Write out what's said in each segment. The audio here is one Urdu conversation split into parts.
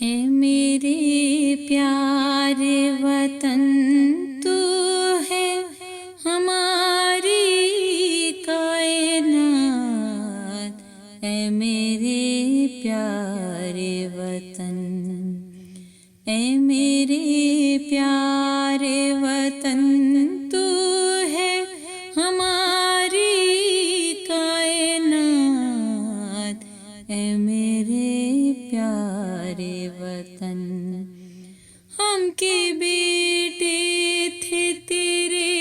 اے میرے پیارے وطن تو ہے ہماری کائنات، اے میرے پیارے وطن، اے میرے پیارے وطن تو ہے ہماری کائنات، اے میرے پیارے وطن۔ ہم کے بیٹے تھے تیرے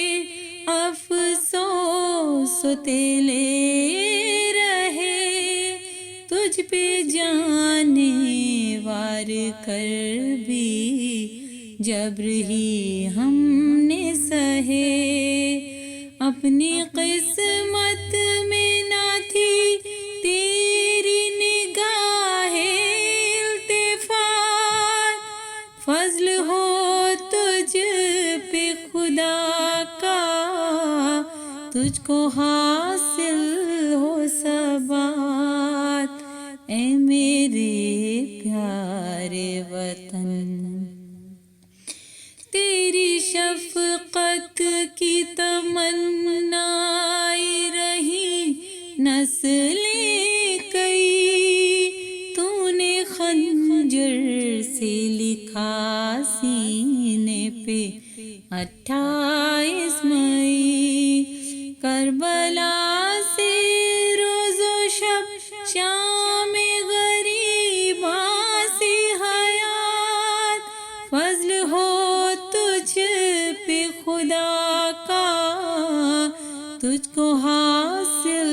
افسوس تیلے رہے، تجھ پہ جانے وار کر بھی جبر ہی ہم نے سہے، اپنی قسمت میں نہ تھی تیری نگاہ التفات، فضل ہو تجھ پہ خدا کا، تجھ کو حاصل ہو ثبات، اے میرے پیارے وطن۔ تیری شفقت کی تمنائی رہی نسلیں کئی، تو نے خنجر سے لکھا سینے پہ 28 مئی، کربلا سے روز و شب شام غریباں سی حیات، فضل ہو تجھ پہ خدا کا، تجھ کو حاصل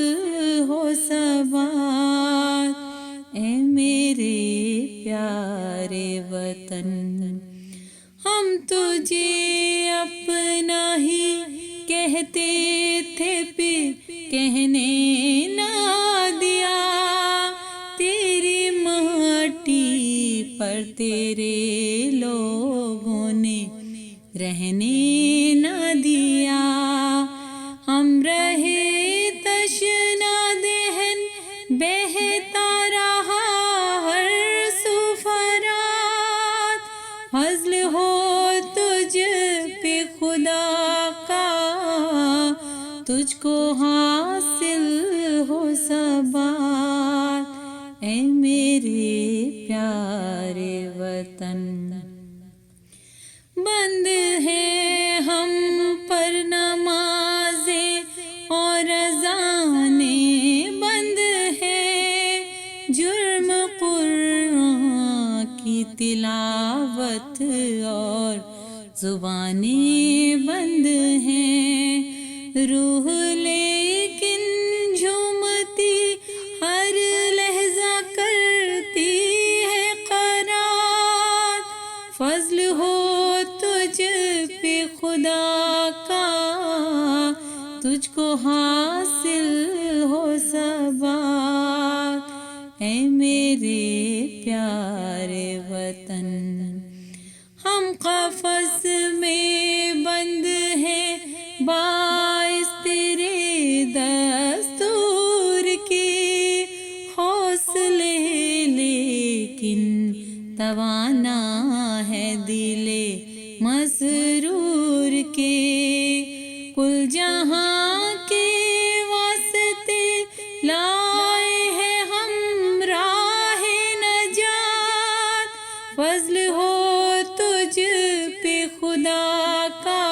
ہو ثبات، اے میرے پیارے وطن۔ ہم تجھے اپنا ہی کہتے تھے پھر کہنے نہ دیا، تیری مٹی پر تیرے لوگوں نے رہنے نہ دیا، ہم رہے تشنا دہن بہتا رہا ہر سو فرات، فضل ہو تجھ پہ خدا کا، تجھ کو حاصل ہو ثبات، اے میرے پیارے وطن۔ بند ہے ہم پر نمازیں اور اذانیں بند ہے، جرم قرآن کی تلاوت اور زبانیں بند ہیں، روح لیکن جھومتی ہر لحظہ کرتی ہے قرات، فضل ہو تجھ پہ خدا کا، تجھ کو حاصل ہو ثبات، اے میرے پیارے وطن۔ ہم قفس میں بند ہیں باعث تیرے دستور کی، حوصلے لیکن توانا ہے دل مسرور کے، کل جہاں کے واسطے لائے ہیں ہم راہ نجات، فضل ہو تجھ پہ خدا کا،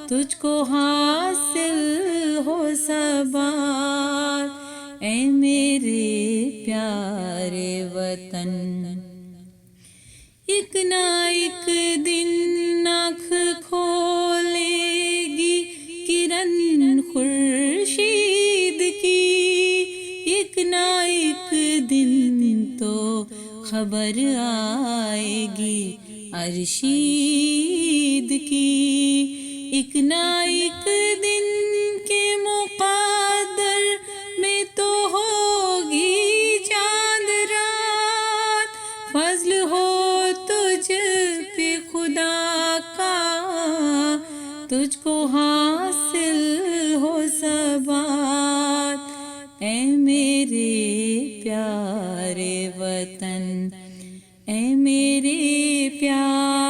تجھ کو حاصل ہو ثبات، اے میرے پیارے وطن۔ ایک نہ ایک دن آنکھ کھولے گی کرن خورشید کی، ایک نہ ایک دن تو خبر آئے گی ارشید کی، ایک نہ ایک دن کے مقدر میں تو ہوگی چاند رات، فضل ہو تجھ پہ خدا کا، تجھ کو حاصل ہو ثبات، اے میرے پیارے وطن۔ اے میرے پیارے